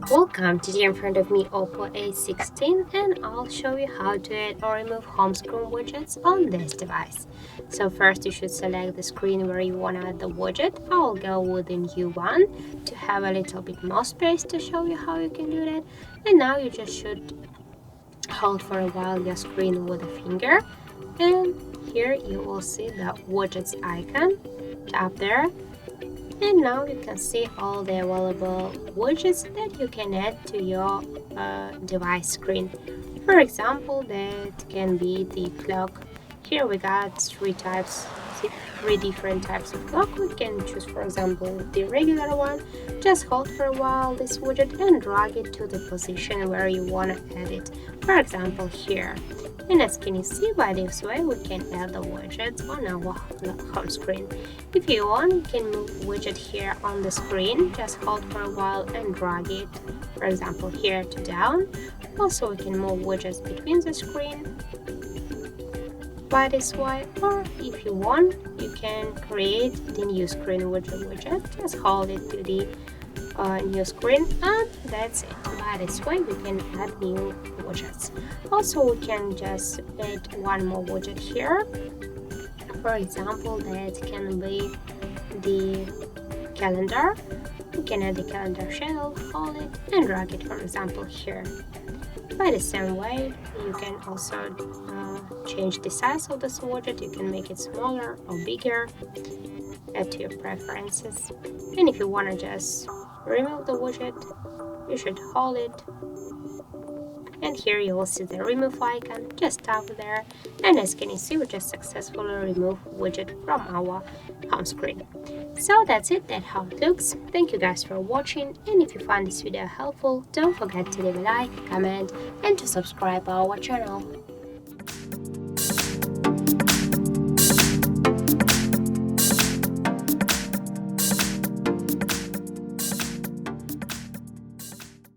Welcome, today in front of me Oppo A16 and I'll show you how to add or remove home screen widgets on this device. So first you should select the screen where you want to add the widget. I'll go with the new one to have a little bit more space to show you how you can do that. And now you just should hold for a while your screen with a finger, and here you will see the widgets icon. Tap there. And now you can see all the available widgets that you can add to your device screen. For example, that can be the clock. Here we got three different types of clock. We can choose, for example, the regular one. Just hold for a while this widget and drag it to the position where you want to add it. For example, here. And as can you see, by this way we can add the widgets on our home screen. If you want, you can move widget here on the screen. Just hold for a while and drag it, for example, here to down. Also, we can move widgets between the screen by this way, or if you want, you can create the new screen widget. Just hold it to the new screen, and that's it. By this way we can add new widgets. Also, we can just add one more widget here. For example, that can be the calendar. We can add the calendar shell, hold it and drag it, for example, here. By the same way, you can also change the size of this widget. You can make it smaller or bigger, add to your preferences. And if you want to just remove the widget, you should hold it, and here you will see the remove icon. Just tap there, and as can you see, we just successfully removed widget from our home screen. So that's it, that's how it looks. Thank you guys for watching, and if you found this video helpful, don't forget to leave a like, comment and to subscribe our channel.